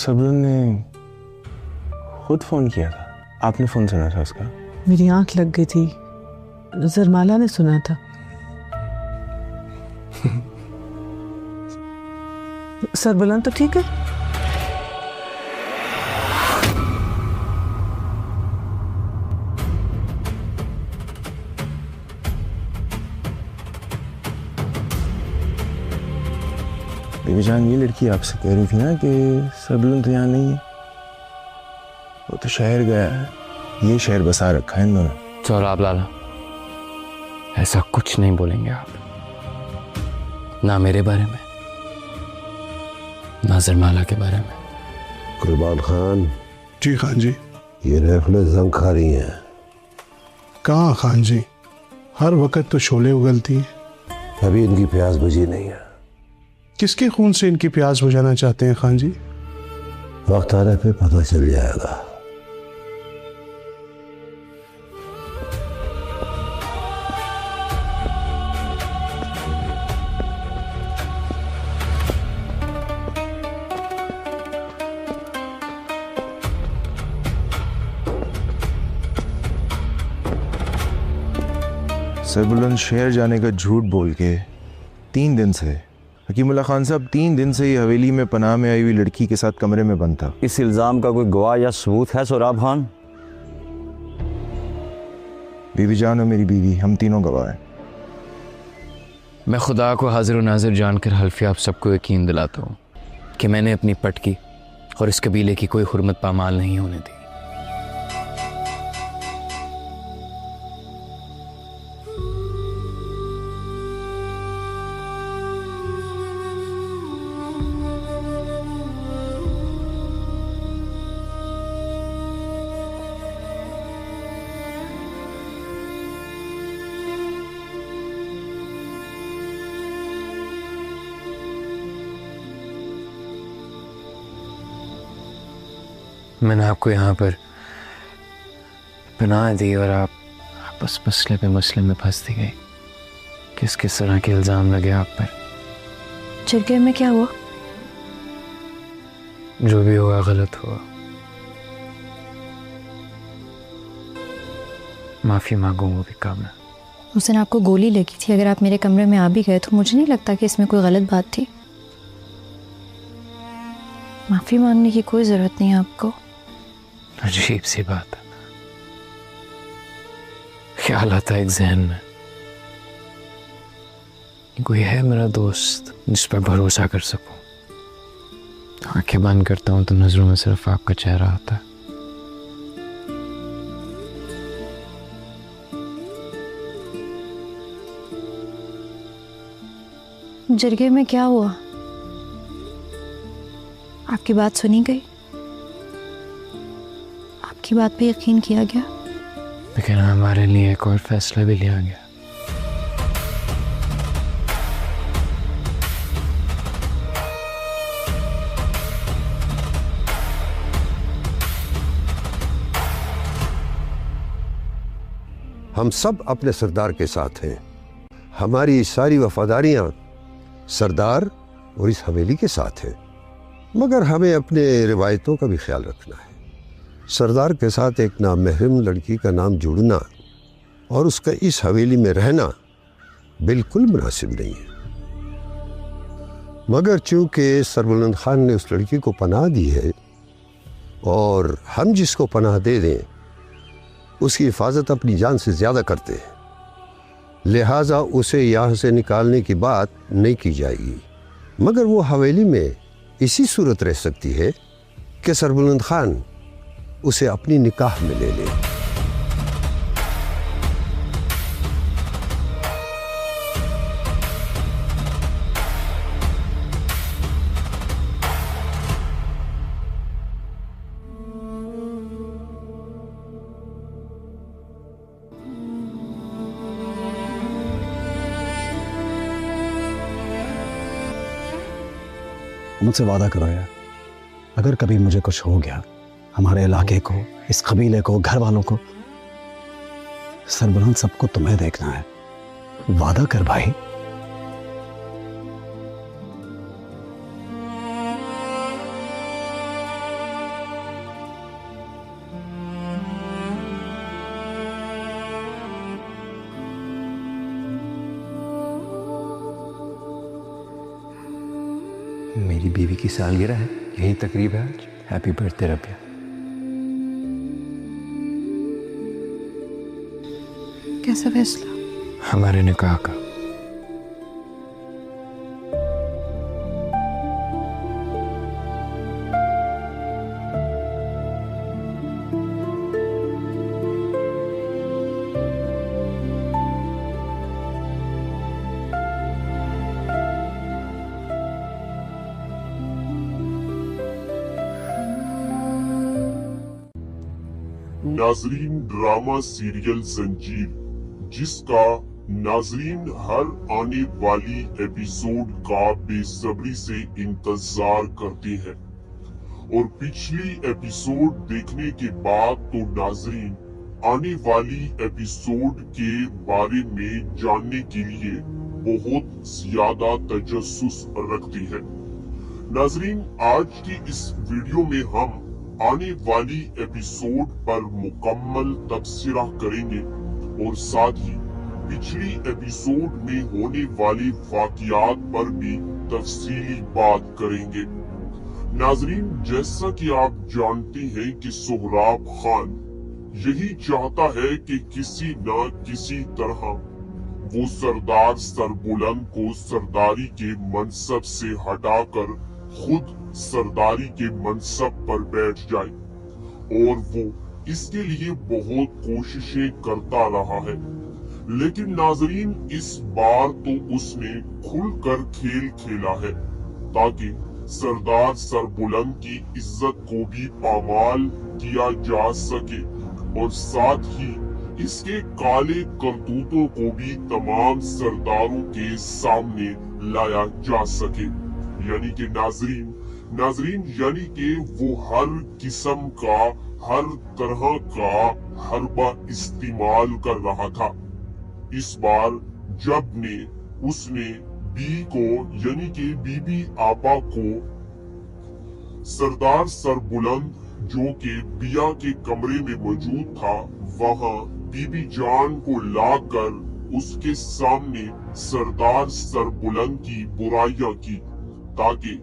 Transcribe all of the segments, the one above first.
सरबुलंद ने खुद फोन किया था, आपने फोन सुना था उसका? मेरी आंख लग गई थी, जरमाला ने सुना था। सरबुलंद तो ठीक है? बीबी जान, ये लड़की आपसे कह रही थी ना कि सरबुलंद तो यहाँ नहीं है, वो तो शहर गया है, ये शहर बसा रखा है इन दोनों। चलो आप लाला, ऐसा कुछ नहीं बोलेंगे आप, ना मेरे बारे में ना जरमाला के बारे में। कुर्बान खान। जी खान जी। ये रहफलें जंग खा रही हैं। कहाँ खान जी, हर वक्त तो शोले उगलती हैं। अभी इनकी प्यास बुझी नहीं है। किसके खून से इनकी प्यास बुझाना चाहते हैं खान जी? वक्त आने पे पता चल जाएगा। सरबुलंद शहर जाने का झूठ बोल के 3 दिन से हकीमुल्लाह खान साहब 3 दिन से ही हवेली में पनाह में आई हुई लड़की के साथ कमरे में बंद था। इस इल्जाम का कोई गवाह या सबूत है सोराब खान? बीवी जान और मेरी बीवी, हम तीनों गवाह हैं। मैं खुदा को हाजिर और नाजिर जानकर हल्फिया आप सबको यकीन दिलाता हूँ कि मैंने अपनी पटकी और इस कबीले की कोई हुर्मत पामाल नहीं होने दी। मैंने आपको यहाँ पर पनाह दी और आप बस मसले पे मसले में फंसती गई। किस किस तरह के इल्ज़ाम लगे आप पर? जरगे में क्या हुआ? जो भी हुआ गलत हुआ, माफ़ी मांगू वो भी काम है। उस दिन आपको गोली लगी थी, अगर आप मेरे कमरे में आ भी गए तो मुझे नहीं लगता कि इसमें कोई गलत बात थी। माफ़ी मांगने की कोई ज़रूरत नहीं है आपको। अजीब सी बात है, ख्याल आता है एक जहन में, कोई है मेरा दोस्त जिस पर भरोसा कर सकूं। आंखें बंद करता हूं तो नजरों में सिर्फ आपका चेहरा आता है। जरगे में क्या हुआ? आपकी बात सुनी गई, आपकी बात पे यकीन किया गया, लेकिन हमारे लिए एक और फैसला भी लिया गया। हम सब अपने सरदार के साथ हैं। हमारी सारी वफादारियां सरदार और इस हवेली के साथ हैं, मगर हमें अपने रिवायतों का भी ख्याल रखना है। सरदार के साथ एक नामहरम लड़की का नाम जुड़ना और उसका इस हवेली में रहना बिल्कुल मुनासिब नहीं है। मगर चूंकि सरबुलंद खान ने उस लड़की को पनाह दी है और हम जिसको पनाह दे दें उसकी हिफाजत अपनी जान से ज़्यादा करते हैं, लिहाजा उसे यहाँ से निकालने की बात नहीं की जाएगी। मगर वो हवेली में इसी सूरत रह सकती है कि सरबुलंद खान उसे अपनी निकाह में ले ले। मुझसे वादा करो यार, अगर कभी मुझे कुछ हो गया, हमारे इलाके को, इस कबीले को, घर वालों को, सरबुलंद सबको तुम्हें देखना है। वादा कर भाई। میری بیوی کی سالگرہ ہے, یہی تقریب ہے آج. ہیپی برتھ ڈے ربیہ. کیسا فیصلہ؟ ہمارے نکاح کا. ناظرین, ڈرامہ سیریل زنجیر جس کا ناظرین ہر آنے والی ایپیسوڈ کا بے صبری سے انتظار کرتے ہیں, اور پچھلی ایپیسوڈ دیکھنے کے بعد تو ناظرین آنے والی ایپیسوڈ کے بارے میں جاننے کے لیے بہت زیادہ تجسس رکھتے ہیں. ناظرین, آج کی اس ویڈیو میں ہم آنے والی ایپیسوڈ پر مکمل تبصرہ کریں گے اور ساتھ ہی پچھلی ایپیسوڈ میں ہونے والے واقعات پر بھی تفصیلی بات کریں گے. ناظرین, جیسا کہ آپ جانتے ہیں کہ سہراب خان یہی چاہتا ہے کہ کسی نہ کسی طرح وہ سردار سربلند کو سرداری کے منصب سے ہٹا کر خود سرداری کے منصب پر بیٹھ جائے, اور وہ اس کے لیے بہت کوششیں کرتا رہا ہے. لیکن ناظرین, اس بار تو اس نے کھل کر کھیل کھیلا ہے تاکہ سردار سربلند کی عزت کو بھی پامال کیا جا سکے, اور ساتھ ہی اس کے کالے کرتوتوں کو بھی تمام سرداروں کے سامنے لایا جا سکے. یعنی کہ ناظرین یعنی کہ وہ ہر قسم کا, ہر طرح کا حربہ استعمال کر رہا تھا. اس بار جب اس نے بی کو یعنی کہ بی بی آپا کو سردار سربلند جو کہ بیا کے کمرے میں موجود تھا وہاں بی بی جان کو لا کر اس کے سامنے سردار سربلند کی برائیاں کی, تاکہ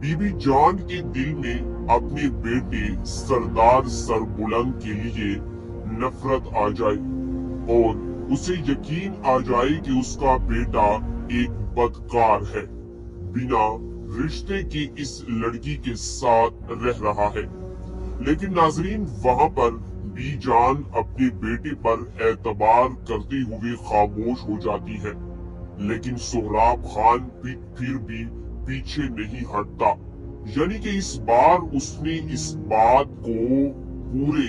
بی بی جان کے دل میں اپنے بیٹے سردار سربلند کے لیے نفرت آ جائے اور اسے یقین آ جائے کہ اس کا بیٹا ایک بدکار ہے, بنا رشتے کی اس لڑکی کے ساتھ رہ رہا ہے. لیکن ناظرین, وہاں پر بی جان اپنے بیٹے پر اعتبار کرتے ہوئے خاموش ہو جاتی ہے, لیکن سہراب خان پھر بھی پیچھے نہیں ہٹتا. یعنی کہ اس بار اس نے اس بات کو پورے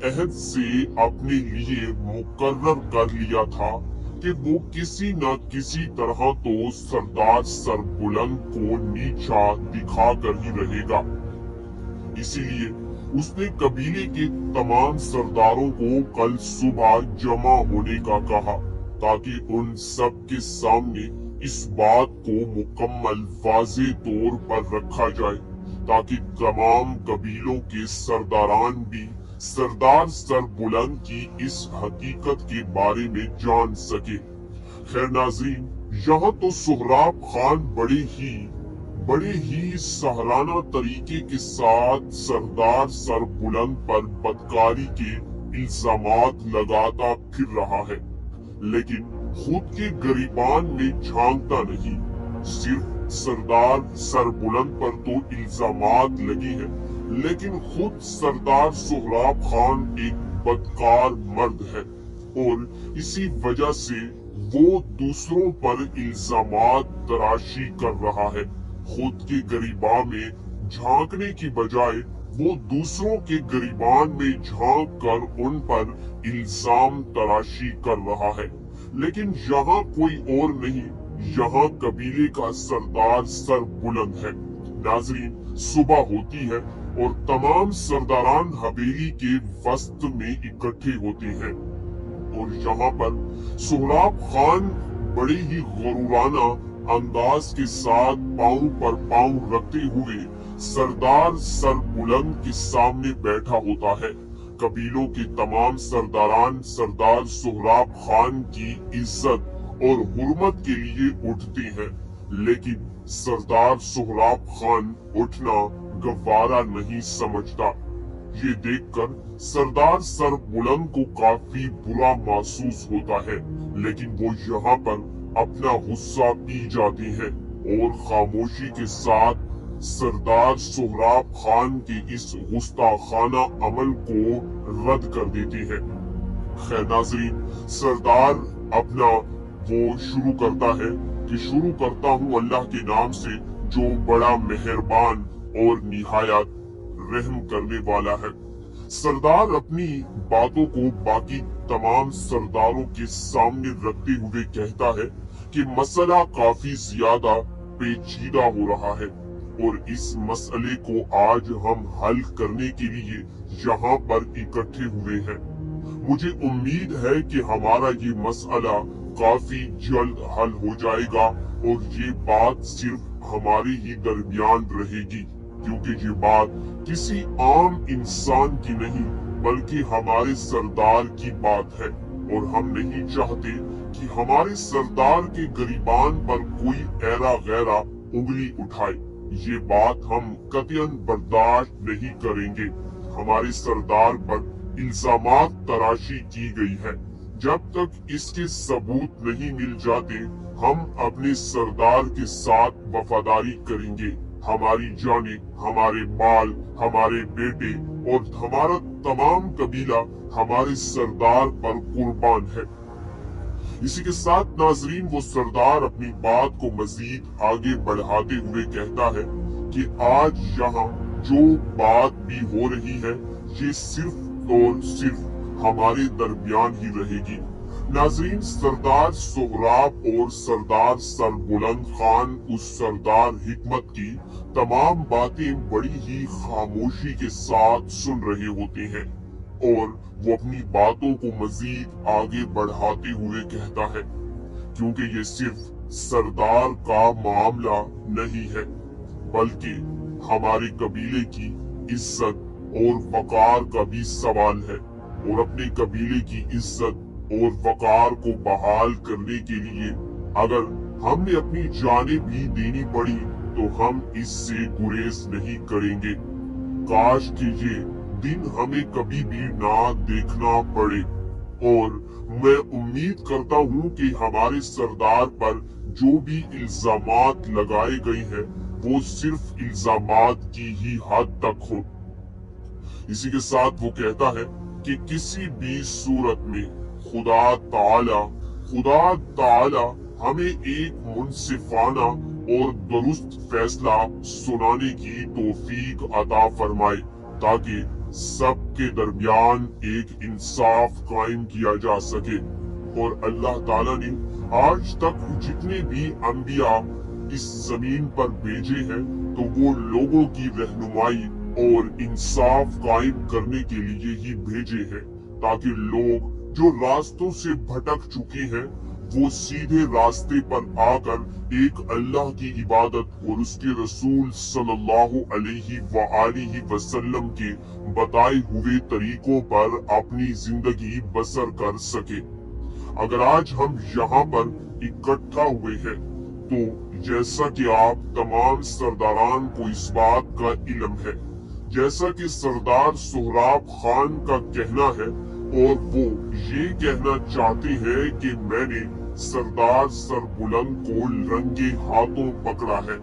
عہد سے اپنے لیے مقرر کر لیا تھا کہ وہ کسی نہ کسی طرح تو سردار سربلند کو نیچا دکھا کر ہی رہے گا. اسی لیے اس نے قبیلے کے تمام سرداروں کو کل صبح جمع ہونے کا کہا, تاکہ ان سب کے سامنے اس بات کو مکمل واضح طور پر رکھا جائے, تاکہ تمام قبیلوں کے سرداران بھی سردار سربلند کی اس حقیقت کے بارے میں جان سکے. خیر ناظرین, یہاں تو سہراب خان بڑے ہی سہلانہ طریقے کے ساتھ سردار سربلند پر بدکاری کے الزامات لگاتا پھر رہا ہے, لیکن خود کے گریبان میں جھانکتا نہیں. صرف سردار سربلند پر تو الزامات لگی ہیں, لیکن خود سردار سہراب خان ایک بدکار مرد ہے, اور اسی وجہ سے وہ دوسروں پر الزامات تراشی کر رہا ہے. خود کے گریبان میں جھانکنے کی بجائے وہ دوسروں کے گریبان میں جھانک کر ان پر الزام تراشی کر رہا ہے. لیکن یہاں کوئی اور نہیں, یہاں قبیلے کا سردار سربلند ہے. ناظرین, صبح ہوتی ہے اور تمام سرداران حویلی کے وسط میں اکٹھے ہوتے ہیں, اور یہاں پر سہراب خان بڑے ہی غرورانہ انداز کے ساتھ پاؤں پر پاؤں رکھتے ہوئے سردار سربلند کے سامنے بیٹھا ہوتا ہے. قبیلوں کے تمام سرداران سردار سہراب خان کی عزت اور حرمت کے لیے اٹھتے ہیں, لیکن सरदार सोहराब खान उठना गवारा नहीं समझता। ये देखकर सरदार सरबुलंद को काफी बुरा महसूस होता है, लेकिन वो यहाँ पर अपना गुस्सा पी जाते हैं और खामोशी के साथ सरदार सोहराब खान के इस गुस्ताखाना अमल को रद्द कर देते हैं। खैर नाज़रीन, सरदार अपना वो शुरू करता है कि शुरू करता हूँ अल्लाह के नाम से जो बड़ा मेहरबान और निहायत रहम करने वाला है। सरदार अपनी बातों को बाकी तमाम सरदारों के सामने रखते हुए कहता है कि मसला काफी ज्यादा पेचीदा हो रहा है और इस मसले को आज हम हल करने के लिए यहाँ पर इकट्ठे हुए हैं। मुझे उम्मीद है कि हमारा ये मसला काफी जल्द हल हो जाएगा और ये बात सिर्फ हमारे ही दरमियान रहेगी, क्योंकि ये बात किसी आम इंसान की नहीं बल्कि हमारे सरदार की बात है और हम नहीं चाहते कि हमारे सरदार के गरीबान पर कोई ऐरा गैरा उंगली उठाए। ये बात हम कतईन बर्दाश्त नहीं करेंगे। हमारे सरदार पर इल्जामात तराशी की गई है। जब तक इसके सबूत नहीं मिल जाते हम अपने सरदार के साथ वफादारी करेंगे। हमारी जाने, हमारे माल, हमारे बेटे और हमारा तमाम कबीला हमारे सरदार पर कुर्बान है। इसी के साथ नाजरीन वो सरदार अपनी बात को मजीद आगे बढ़ाते हुए कहता है कि आज यहाँ जो बात भी हो रही है ये सिर्फ और सिर्फ हमारे दरमियान ही रहेगी। नाजरीन, सरदार सोहराब और सरदार सरबुलंद खान उस सरदार हिकमत की तमाम बातें बड़ी ही खामोशी के साथ सुन रहे होते हैं और वो अपनी बातों को मजीद आगे बढ़ाते हुए कहता है, क्योंकि ये सिर्फ सरदार का मामला नहीं है बल्कि हमारे कबीले की इज्जत और वकार का भी सवाल है और अपने कबीले की इज्जत और वकार को बहाल करने के लिए अगर हमने अपनी जानें भी देनी पड़ी तो हम इससे गुरेज नहीं करेंगे। काश कि ये दिन हमें कभी भी ना देखना पड़े और मैं उम्मीद करता हूँ कि हमारे सरदार पर जो भी इल्जामात लगाए गए हैं वो सिर्फ इल्जामात की ही हद तक हो। इसी के साथ वो कहता है कि किसी भी सूरत में खुदा ताला हमें एक मुनसिफाना और दुरुस्त फैसला सुनाने की तौफीक अता फरमाए ताकि सबके दरमियान एक इंसाफ कायम किया जा सके। और अल्लाह ताला ने आज तक जितने भी अंबिया इस जमीन पर भेजे हैं तो वो लोगों की रहनुमाई और इंसाफ कायम करने के लिए ही भेजे हैं ताकि लोग जो रास्तों से भटक चुके हैं वो सीधे रास्ते पर आकर एक अल्लाह की इबादत और उसके रसूल सल्लल्लाहु अलैहि वसल्लम के बताए हुए तरीकों पर अपनी जिंदगी बसर कर सके। अगर आज हम यहाँ पर इकट्ठा हुए हैं तो जैसा कि आप तमाम सरदारान को इस बात का इल्म है, जैसा कि सरदार सोहराब खान का कहना है और वो ये कहना चाहते हैं कि मैंने सरदार सरबुलंद को रंगे हाथों पकड़ा है।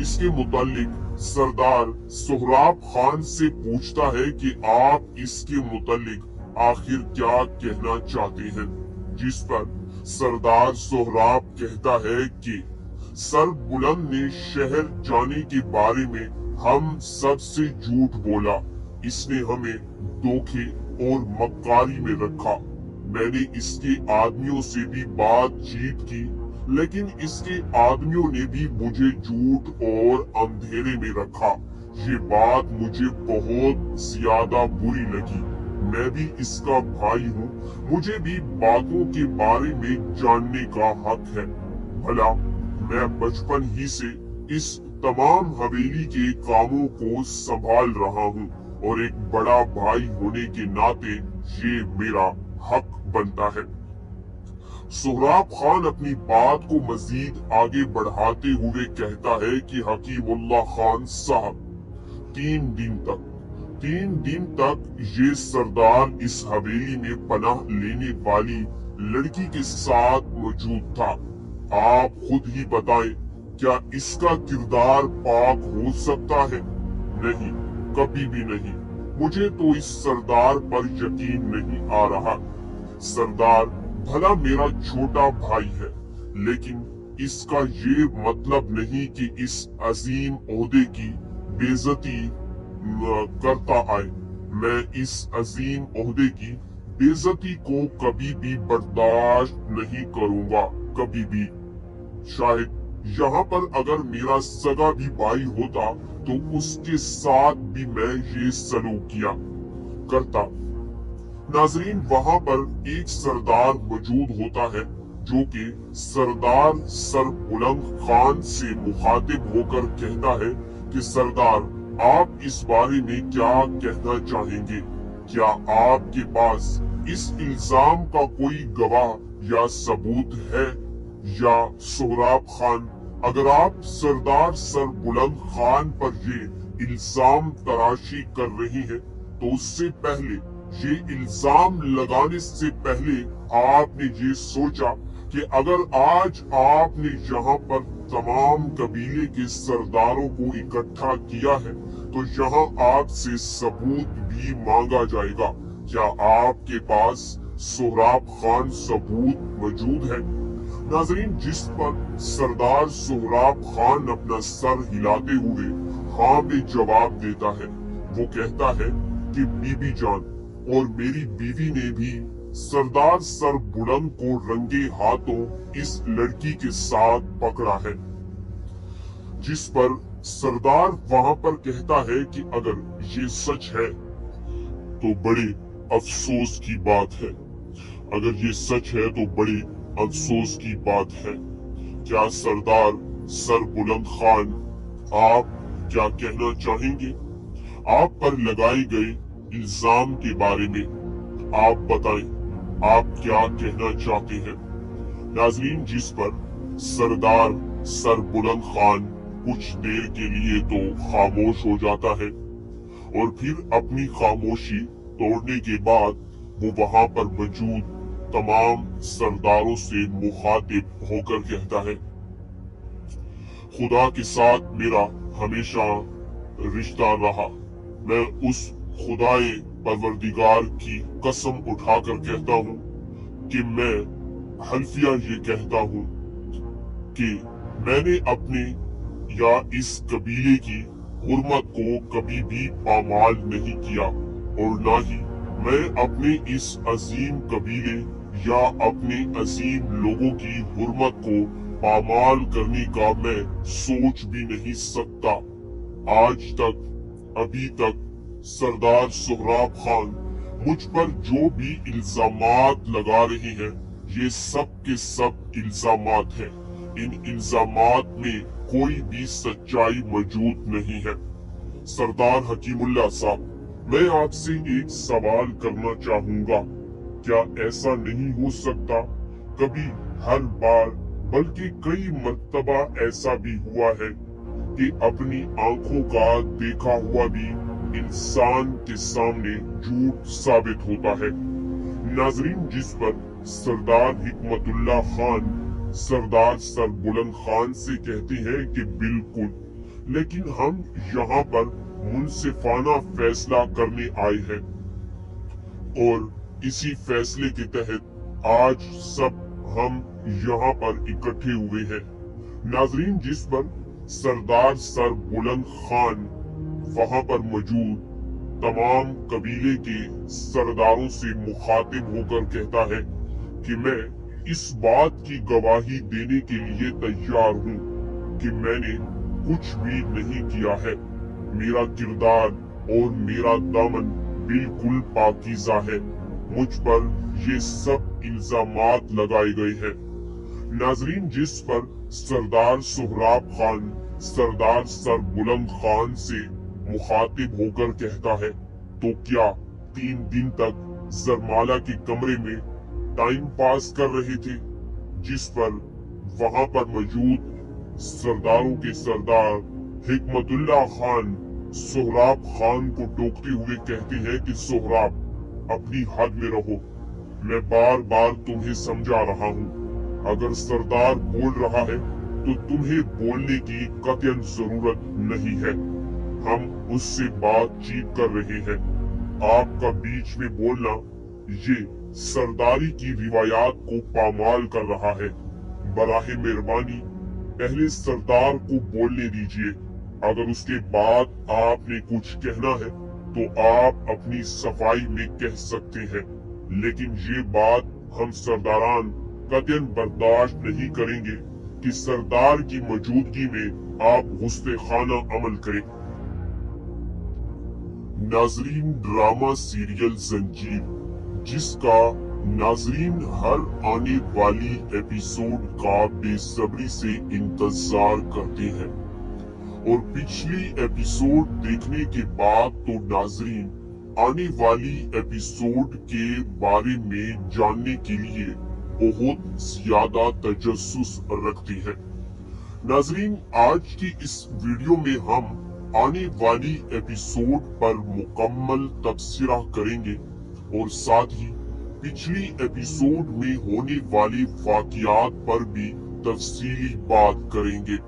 इसके मुतालिक सरदार सोहराब खान से पूछता है कि आप इसके मुतालिक आखिर क्या कहना चाहते हैं, जिस पर सरदार सोहराब कहता है कि सरबुलंद ने शहर जाने के बारे में हम सबसे झूठ बोला, इसने हमें धोखे और मक्कारी में रखा। मैंने इसके आदमियों से भी बातचीत की लेकिन इसके आदमियों ने भी मुझे झूठ और अंधेरे में रखा। ये बात मुझे बहुत ज्यादा बुरी लगी। मैं भी इसका भाई हूँ, मुझे भी बातों के बारे में जानने का हक है। भला मैं बचपन ही से इस तमाम हवेली के कामों को संभाल रहा हूँ और एक बड़ा भाई होने के नाते ये मेरा हक बनता है। सोहराब खान अपनी बात को मजीद आगे बढ़ाते हुए कहता है कि हकीमुल्लाह खान साहब 3 दिन तक ये सरदार इस हवेली में पनाह लेने वाली लड़की के साथ मौजूद था। आप खुद ही बताएं, क्या इसका किरदार पाक हो सकता है? नहीं, कभी भी नहीं। मुझे तो इस सरदार पर यकीन नहीं आ रहा। सरदार भला मेरा छोटा भाई है, लेकिन इसका ये मतलब नहीं कि इस अजीम ओहदे की बेइज्जती करता आए। मैं इस अजीम ओहदे की बेइज्जती को कभी भी बर्दाश्त नहीं करूंगा, कभी भी। शायद यहाँ पर अगर मेरा सगा भी भाई होता तो उसके साथ भी मैं ये सलूक किया करता। नाजरीन, वहाँ पर एक सरदार मौजूद होता है जो कि सरदार सरबुलंद खान से मुखातिब होकर कहता है कि सरदार, आप इस बारे में क्या कहना चाहेंगे? क्या आपके पास इस इल्जाम का कोई गवाह या सबूत है? या सोहराब खान, अगर आप सरदार सरबुलंद खान पर ये इल्जाम तराशी कर रही हैं, तो उससे पहले, ये इल्जाम लगाने से पहले आपने ये सोचा कि अगर आज आपने यहाँ पर तमाम कबीले के सरदारों को इकट्ठा किया है तो यहाँ आपसे सबूत भी मांगा जाएगा। क्या आपके पास सोहराब खान सबूत मौजूद है? नाजरीन, जिस पर सरदार सोहराब खान अपना सर हिलाते हुए हाँ में जवाब देता है। वो कहता है कि बीबी जान और मेरी बीवी ने भी सरदार सरबुलंद को रंगे हाथों इस लड़की के साथ पकड़ा है। जिस पर सरदार वहाँ पर कहता है कि अगर ये सच है तो बड़े अफसोस की बात है। अगर ये सच है तो बड़े अफसोस की बात है। क्या सरदार सरबुलंद खान, आप क्या कहना चाहेंगे? आप पर लगाए गए इल्जाम के बारे में आप बताएं, आप क्या कहना चाहते हैं? नाजरीन, जिस पर सरदार सरबुलंद खान कुछ देर के लिए तो खामोश हो जाता है और फिर अपनी खामोशी तोड़ने के बाद वो वहाँ पर मौजूद तमाम सरदारों से मुखातिब होकर कहता है, खुदा के साथ मेरा हमेशा रिश्ता रहा। मैं उस खुदाए परवरदिगार की कसम उठाकर कहता हूँ कि मैं हल्फिया ये कहता हूँ कि मैंने अपने या इस कबीले की हुर्मत को कभी भी पामाल नहीं किया और ना ही मैं अपने इस अजीम कबीले या अपने अजीम लोगों की हुर्मत को पामाल करने का मैं सोच भी नहीं सकता। आज तक, अभी तक सरदार सोहराब खान मुझ पर जो भी इल्जामात लगा रहे हैं, ये सब के सब इल्जामात हैं। इन इल्जामात में कोई भी सच्चाई मौजूद नहीं है। सरदार हकीमुल्लाह साहब, मैं आपसे एक सवाल करना चाहूँगा। क्या ऐसा नहीं हो सकता कभी, हर बार, बल्कि कई मर्तबा ऐसा भी हुआ है कि अपनी आंखों का देखा हुआ भी इंसान के सामने झूठ साबित होता है? नाजरीन, जिस पर सरदार हिकमतुल्लाह खान सरदार सरबुलंद खान से कहते हैं कि बिल्कुल, लेकिन हम यहाँ पर मुनसिफाना फैसला करने आए हैं और इसी फैसले के तहत आज सब हम यहाँ पर इकट्ठे हुए हैं। नाजरीन, जिस पर सरदार सरबुलंद खान वहाँ पर मौजूद तमाम कबीले के सरदारों से मुखातिब होकर कहता है कि मैं इस बात की गवाही देने के लिए तैयार हूँ कि मैंने कुछ भी नहीं किया है। मेरा किरदार और मेरा दामन बिल्कुल पाकीज़ा है। मुझ पर ये सब इल्जामात लगाए गए हैं। नाजरीन, जिस पर सरदार सोहराब खान सरदार सरबुलंद खान से मुखातिब होकर कहता है, तो क्या 3 दिन तक जरमाला के कमरे में टाइम पास कर रहे थे? जिस पर वहां पर मौजूद सरदारों के सरदार हिकमतुल्लाह खान सोहराब खान को टोकते हुए कहते हैं कि सोहराब, अपनी हद में रहो, मैं बार बार तुम्हें समझा रहा हूँ। अगर सरदार बोल रहा है तो तुम्हें बोलने की कतई जरूरत नहीं है, हम उससे बातचीत कर रहे हैं। आपका बीच में बोलना ये सरदारी की रिवायात को पामाल कर रहा है। बराहे मेहरबानी पहले सरदार को बोलने दीजिए, अगर उसके बाद आपने कुछ कहना है तो आप अपनी सफाई में कह सकते हैं, लेकिन ये बात हम सरदारान कतई बर्दाश्त नहीं करेंगे कि सरदार की मौजूदगी में आप गुस्से खाना अमल करें। नाजरीन, ड्रामा सीरियल जंजीर, जिसका नाजरीन हर आने वाली एपिसोड का बेसब्री से इंतजार करते हैं, और पिछली एपिसोड देखने के बाद तो नाजरीन आने वाली एपिसोड के बारे में जानने के लिए बहुत ज्यादा तजस्सुस रखते हैं। नाजरीन, आज की इस वीडियो में हम आने वाली एपिसोड पर मुकम्मल तबसरा करेंगे और साथ ही पिछली एपिसोड में होने वाले वाकयात पर भी तफसीली बात करेंगे।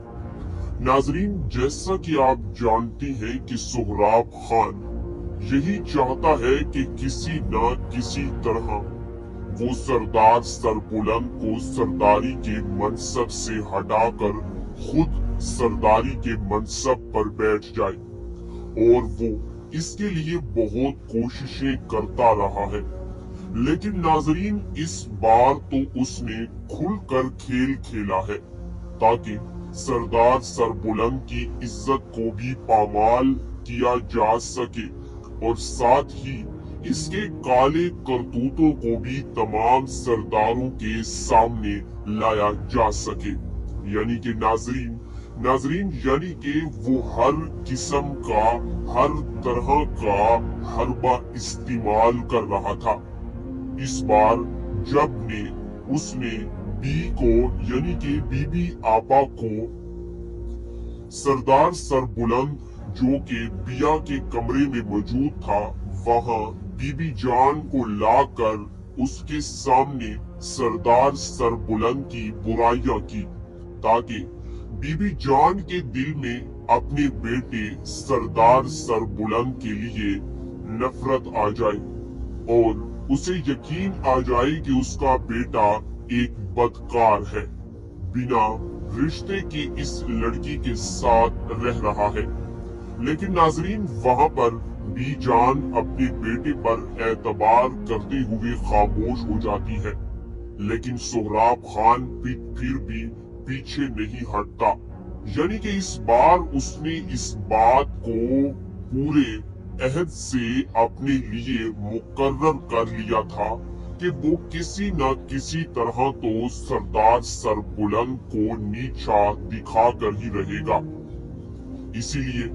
नाजरीन, जैसा कि आप जानते हैं कि सोहराब खान यही चाहता है कि किसी न किसी तरह वो सरदार सरबुलंद को सरदारी के मनसब से हटाकर खुद सरदारी के मनसब पर बैठ जाए, और वो इसके लिए बहुत कोशिशें करता रहा है। लेकिन नाजरीन, इस बार तो उसने खुलकर खेल खेला है ताकि सरदार सरबुलंद की इज्जत को भी पामाल किया जा सके और साथ ही इसके काले करतूतों को भी तमाम सरदारों के सामने लाया जा सके। यानी कि नाजरीन यानी कि वो हर किस्म का, हर तरह का हरबा इस्तेमाल कर रहा था। इस बार जब उसने बी को यानी कि बीबी आपा को सरदार सरबुलंद जो कि बिया के कमरे में मौजूद था वहां बीबी जान को लाकर उसके सामने सरदार सरबुलंद की बुराइयां की, ताकि बीबी जान के दिल में अपने बेटे सरदार सरबुलंद के लिए नफरत आ जाए और उसे यकीन आ जाए कि उसका बेटा एक बदकार है, बिना रिश्ते की इस लड़की के साथ रह रहा है। लेकिन नाजरीन, वहां पर बी जान अपने बेटे पर एतबार करते हुए खामोश हो जाती है, लेकिन सोहराब खान फिर भी पीछे नहीं हटता। यानी कि इस बार उसने इस बात को पूरे अहद से अपने लिए मुकर्रर कर लिया था कि वो किसी न किसी तरह तो सरदार सरबुलंद को नीचा दिखाकर ही रहेगा। इसीलिए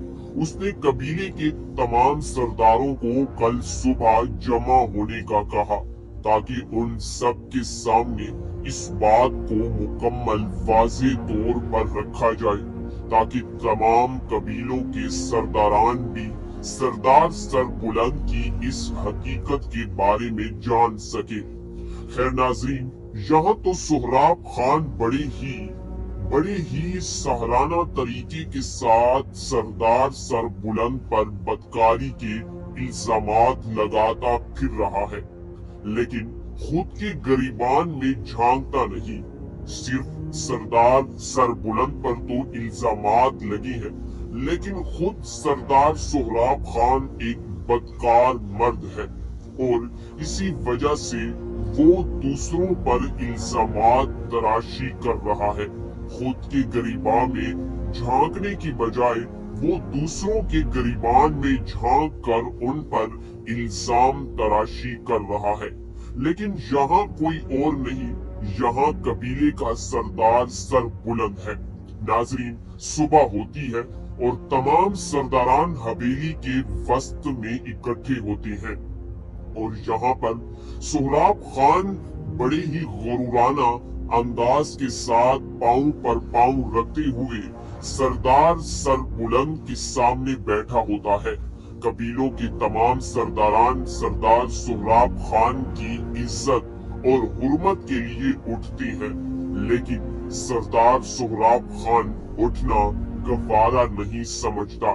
उसने कबीले के तमाम सरदारों को कल सुबह जमा होने का कहा, ताकि उन सब के सामने इस बात को मुकम्मल वाज़ेह तौर पर रखा जाए, ताकि तमाम कबीलों के सरदारान भी सरदार सरबुलंद की इस हकीकत के बारे में जान सके। खैर नाज़रीन, यहाँ तो सोहराब खान बड़े ही सहराना तरीके के साथ सरदार सरबुलंद पर बदकारी के इल्जामात लगाता फिर रहा है, लेकिन खुद के गरीबान में झांकता नहीं। सिर्फ सरदार सरबुलंद पर तो इल्जामात लगे हैं, लेकिन खुद सरदार सोहराब खान एक बदकार मर्द है और इसी वजह से वो दूसरों पर इल्जामात तराशी कर रहा है। खुद के गरीबा में झांकने की बजाय वो दूसरों के गरीबान में झांक कर उन पर इल्जाम तराशी कर रहा है। लेकिन यहाँ कोई और नहीं, यहाँ कबीले का सरदार सरबुलंद है। नाजरीन, सुबह होती है और तमाम सरदारान हवेली के वस्त में इकट्ठे होते हैं और यहाँ पर सोहराब खान बड़े ही गुरूराना अंदाज के साथ पांव पर पांव रखते हुए सरदार सर बुलंद के सामने बैठा होता है। कबीलों के तमाम सरदारान सरदार सोहराब खान की इज्जत और हुर्मत के लिए उठते हैं, लेकिन सरदार सोहराब खान उठना गवारा नहीं समझता।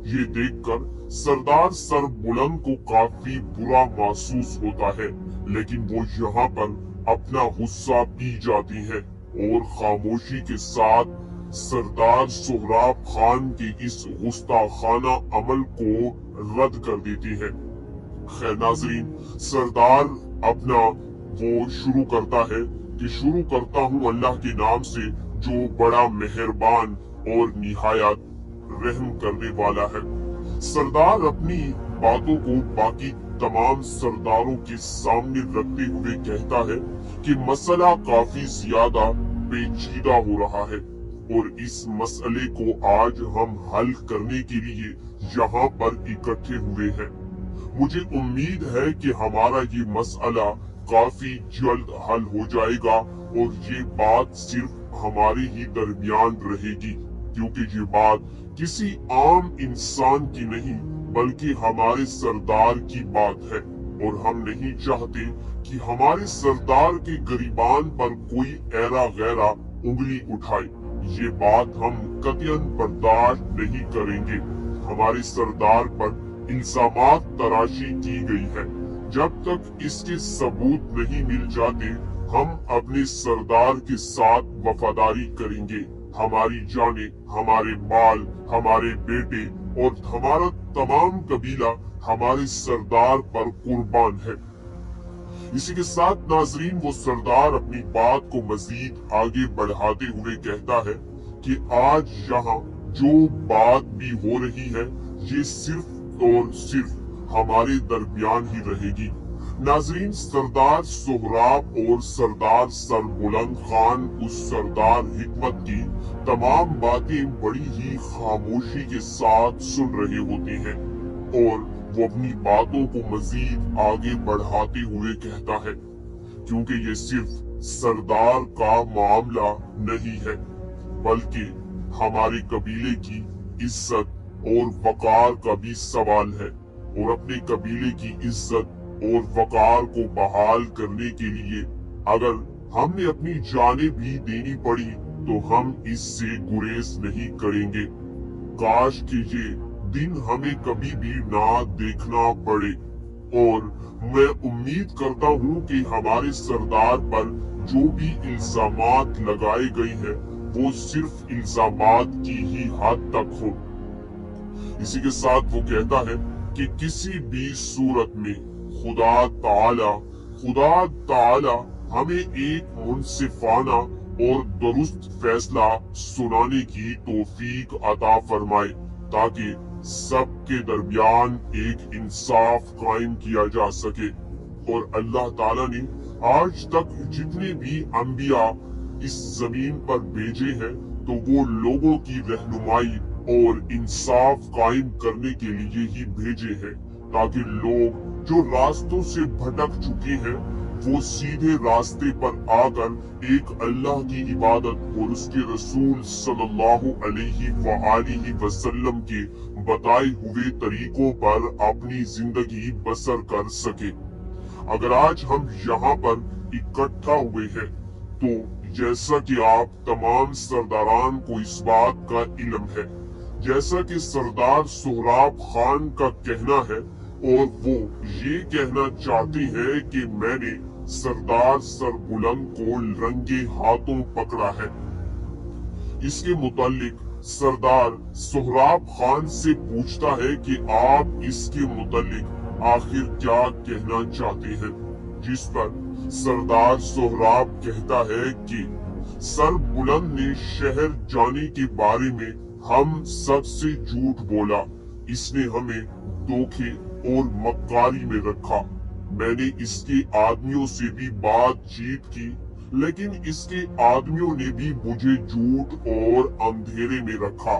ये देखकर सरदार सर बुलंद को काफी बुरा महसूस होता है, लेकिन वो यहाँ पर अपना गुस्सा पी जाती है और खामोशी के साथ सरदार सोहराब खान के इस गुस्ताखाना अमल को रद्द कर देती है। खैर नाज़रीन, सरदार अपना वो शुरू करता है कि शुरू करता हूँ अल्लाह के नाम से जो बड़ा मेहरबान और निहायत रहम करने वाला है। सरदार अपनी बातों को बाकी तमाम सरदारों के सामने रखते हुए कहता है कि मसला काफी ज्यादा पेचीदा हो रहा है और इस मसले को आज हम हल करने के लिए यहाँ पर इकट्ठे हुए हैं। मुझे उम्मीद है कि हमारा ये मसला काफी जल्द हल हो जाएगा और ये बात सिर्फ हमारे ही दरमियान रहेगी, क्योंकि ये बात किसी आम इंसान की नहीं बल्कि हमारे सरदार की बात है और हम नहीं चाहते कि हमारे सरदार के गरिबान पर कोई ऐरा गैरा उंगली उठाए। ये बात हम कतईन बर्दाश्त नहीं करेंगे। हमारे सरदार पर इल्जामात तराशी की गई है, जब तक इसके सबूत नहीं मिल जाते हम अपने सरदार के साथ वफादारी करेंगे। हमारी जाने, हमारे माल, हमारे बेटे और हमारा तमाम कबीला हमारे सरदार पर कुर्बान है। इसी के साथ नाजरीन वो सरदार अपनी बात को मजीद आगे बढ़ाते हुए कहता है कि आज यहाँ जो बात भी हो रही है ये सिर्फ और सिर्फ हमारे दरमियान ही रहेगी। नाजरीन, सरदार सोहराब और सरदार सर बुलंद खान उस सरदार हिकमत की तमाम बातें बड़ी ही खामोशी के साथ सुन रहे होते हैं और वो अपनी बातों को मजीद आगे बढ़ाते हुए कहता है, क्योंकि ये सिर्फ सरदार का मामला नहीं है बल्कि हमारे कबीले की इज्जत और वकार का भी सवाल है और अपने कबीले की इज्जत और वकार को बहाल करने के लिए अगर हमने अपनी जानें भी देनी पड़ी तो हम इससे गुरेज नहीं करेंगे। काश कि ये दिन हमें कभी भी ना देखना पड़े और मैं उम्मीद करता हूँ कि हमारे सरदार पर जो भी इल्जामात लगाए गए हैं वो सिर्फ इल्जामात की ही हद तक हो। इसी के साथ वो कहता है कि किसी भी सूरत में खुदा ताला हमें एक मुनसिफाना और दुरुस्त फैसला सुनाने की तौफीक अता फरमाए ताकि सबके दरमियान एक इंसाफ कायम किया जा सके। और अल्लाह ताला ने आज तक जितने भी अंबिया इस जमीन पर भेजे हैं तो वो लोगों की रहनुमाई और इंसाफ कायम करने के लिए ही भेजे हैं ताकि लोग जो रास्तों से भटक चुके हैं वो सीधे रास्ते पर आकर एक अल्लाह की इबादत और उसके रसूल सल्लल्लाहु अलैहि वसल्लम के बताए हुए तरीकों पर अपनी जिंदगी बसर कर सके। अगर आज हम यहाँ पर इकट्ठा हुए हैं तो जैसा कि आप तमाम सरदारान को इस बात का इल्म है, जैसा कि सरदार सोहराब खान का कहना है और वो ये कहना चाहते हैं कि मैंने सरदार सर बुलंद को रंगे हाथों पकड़ा है। इसके मुतालिक सरदार सोहराब खान से पूछता है कि आप इसके मुतालिक आखिर क्या कहना चाहते हैं, जिस पर सरदार सोहराब कहता है कि सर बुलंद ने शहर जाने के बारे में हम सबसे झूठ बोला, इसने हमें धोखे और मक्कारी में रखा। मैंने इसके आदमियों से भी बातचीत की लेकिन इसके आदमियों ने भी मुझे झूठ और अंधेरे में रखा।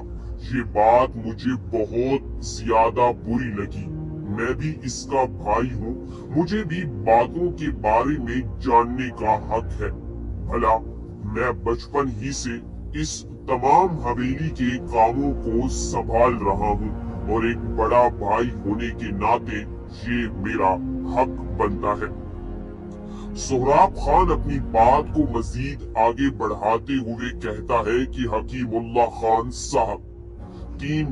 ये बात मुझे बहुत ज्यादा बुरी लगी। मैं भी इसका भाई हूँ, मुझे भी बातों के बारे में जानने का हक है। भला मैं बचपन ही से इस तमाम हवेली के कामों को संभाल रहा हूँ और एक बड़ा भाई होने के नाते ये मेरा हक बनता है। सोहराब खान अपनी बात को मजीद आगे बढ़ाते हुए कहता है कि हकीमुल्लाह खान साहब 3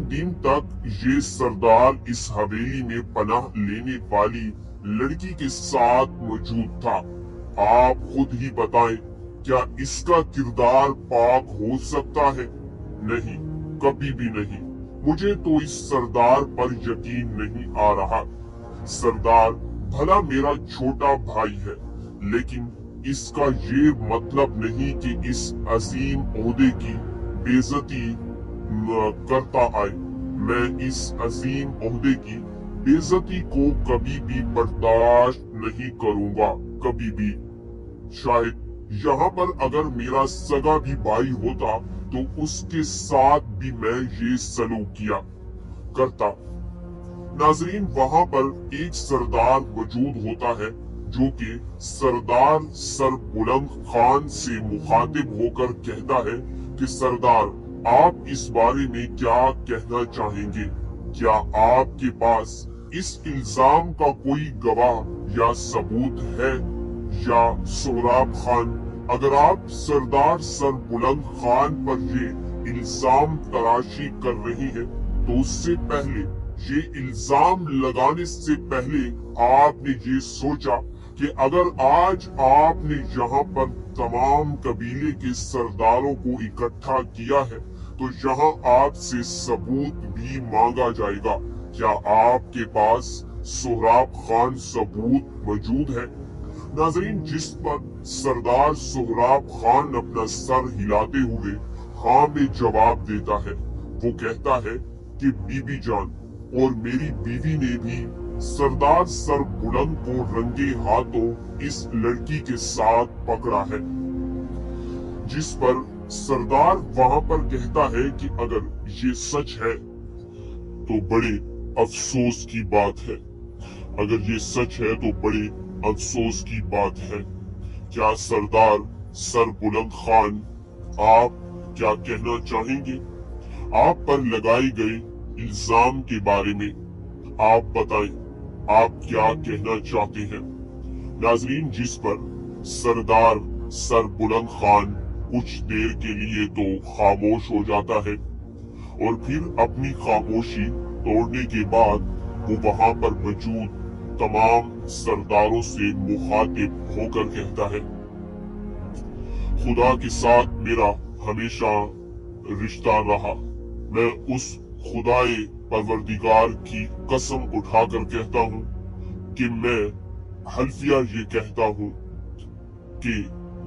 दिन तक ये सरदार इस हवेली में पनाह लेने वाली लड़की के साथ मौजूद था। आप खुद ही बताएं, क्या इसका किरदार पाक हो सकता है? नहीं, कभी भी नहीं। मुझे तो इस सरदार पर यकीन नहीं आ रहा। सरदार भला मेरा छोटा भाई है, लेकिन इसका ये मतलब नहीं कि इस अजीम ओहदे की बेइज्जती करता आए। मैं इस अजीम ओहदे की बेइज्जती को कभी भी बर्दाश्त नहीं करूंगा, कभी भी। शायद यहाँ पर अगर मेरा सगा भी भाई होता तो उसके साथ भी मैं ये सलूक किया करता। नाजरीन, वहाँ पर एक सरदार मौजूद होता है जो कि सरदार सरबुलंद खान से मुखातिब होकर कहता है कि सरदार, आप इस बारे में क्या कहना चाहेंगे? क्या आपके पास इस इल्जाम का कोई गवाह या सबूत है? या सोहराब खान, अगर आप सरदार सरबुलंद खान पर ये इल्जाम तराशी कर रही हैं, तो उससे पहले, ये इल्जाम लगाने से पहले आपने ये सोचा कि अगर आज आपने यहाँ पर तमाम कबीले के सरदारों को इकट्ठा किया है तो यहाँ आपसे सबूत भी मांगा जाएगा। क्या आपके पास सोहराब खान सबूत मौजूद है? नाजरीन, जिस पर सरदार सोहराब खान अपना सर हिलाते हुए हाँ में जवाब देता है। वो कहता है कि बीबी जान और मेरी बीवी ने भी सरदार सरबुलंद को रंगे हाथों इस लड़की के साथ पकड़ा है। जिस पर सरदार वहाँ पर कहता है कि अगर ये सच है तो बड़े अफसोस की बात है। अगर ये सच है तो बड़े अफसोस की बात है। क्या सरदार सरबुलंद खान, आप क्या कहना चाहेंगे आप पर लगाए गए इल्जाम के बारे में? आप बताएं, आप क्या कहना चाहते हैं? नाजरीन, जिस पर सरदार सरबुलंद खान कुछ देर के लिए तो खामोश हो जाता है और फिर अपनी खामोशी तोड़ने के बाद वो वहाँ पर मौजूद तमाम सरदारों से मुखातिब होकर कहता है, खुदा के साथ मेरा हमेशा रिश्ता रहा। मैं उस खुदाए परवरदिगार की कसम उठाकर कहता हूँ कि मैं हल्फिया ये कहता हूँ कि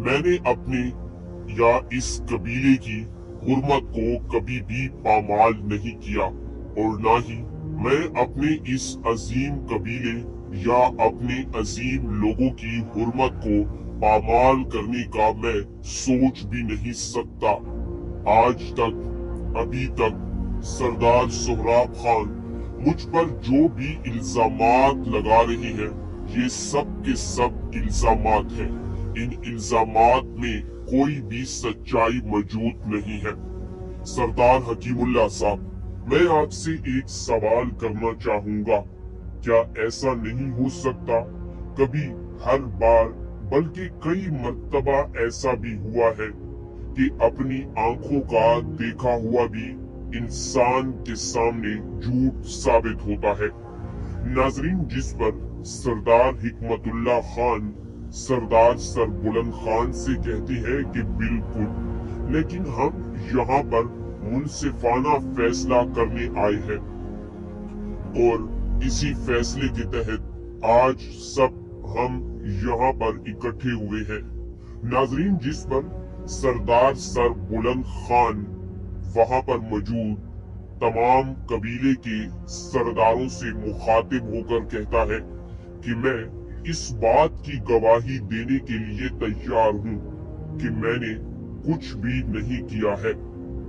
मैंने अपने या इस कबीले की हुर्मत को कभी भी पामाल नहीं किया और ना ही मैं अपने इस अजीम कबीले या अपने अजीम लोगों की हुर्मत को पामाल करने का मैं सोच भी नहीं सकता। आज तक, अभी तक सरदार सोहराब खान मुझ पर जो भी इल्जामात लगा रही है, ये सब के सब इल्जामात हैं। इन इल्जामात में कोई भी सच्चाई मौजूद नहीं है। सरदार हकीमुल्लाह साहब, मैं आपसे एक सवाल करना चाहूँगा। क्या ऐसा नहीं हो सकता कभी, हर बार, बल्कि कई मर्तबा ऐसा भी हुआ है कि अपनी आंखों का देखा हुआ भी इंसान के सामने झूठ साबित होता है? नाजरीन, जिस पर सरदार हिकमतुल्लाह खान सरदार सरबुलंद खान से कहती है कि बिल्कुल, लेकिन हम यहाँ पर मुनसिफाना फैसला करने आए हैं और इसी फैसले के तहत आज सब हम यहाँ पर इकट्ठे हुए हैं। नाजरीन, जिस पर सरदार सरबुलंद खान वहाँ पर मौजूद तमाम कबीले के सरदारों से मुखातिब होकर कहता है कि मैं इस बात की गवाही देने के लिए तैयार हूँ कि मैंने कुछ भी नहीं किया है।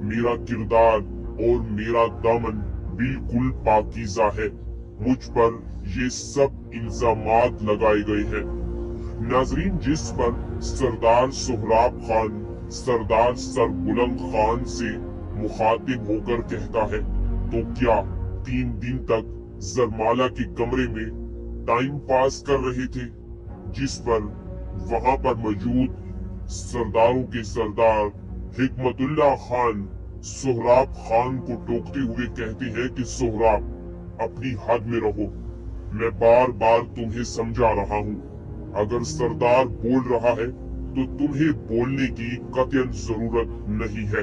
मेरा किरदार और मेरा दामन बिल्कुल पाकीज़ा है। मुझ पर ये सब इल्जामात लगाए गए हैं। नाजरीन, जिस पर सरदार सोहराब खान सरदार सरबुलंद खान से मुखातिब होकर कहता है, तो क्या 3 दिन तक जरमाला के कमरे में टाइम पास कर रहे थे? जिस पर वहां पर मौजूद सरदारों के सरदार हिकमतुल्लाह खान सोहराब खान को टोकते हुए कहते हैं कि सोहराब, अपनी हद में रहो, मैं बार बार तुम्हें समझा रहा हूँ। अगर सरदार बोल रहा है तो तुम्हें बोलने की कतई जरूरत नहीं है,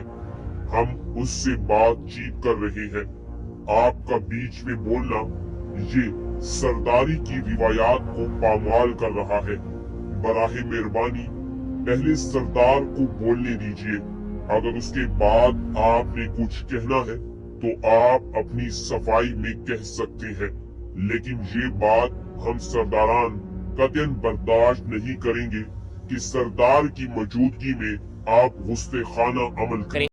हम उससे बातचीत कर रहे हैं। आपका बीच में बोलना ये सरदारी की रिवायात को पामाल कर रहा है। बराहे मेहरबानी पहले सरदार को बोलने दीजिए, अगर उसके बाद आपने कुछ कहना है तो आप अपनी सफाई में कह सकते हैं, लेकिन ये बात हम सरदारान कतई बर्दाश्त नहीं करेंगे कि सरदार की मौजूदगी में आप गुस्से खाना अमल करें।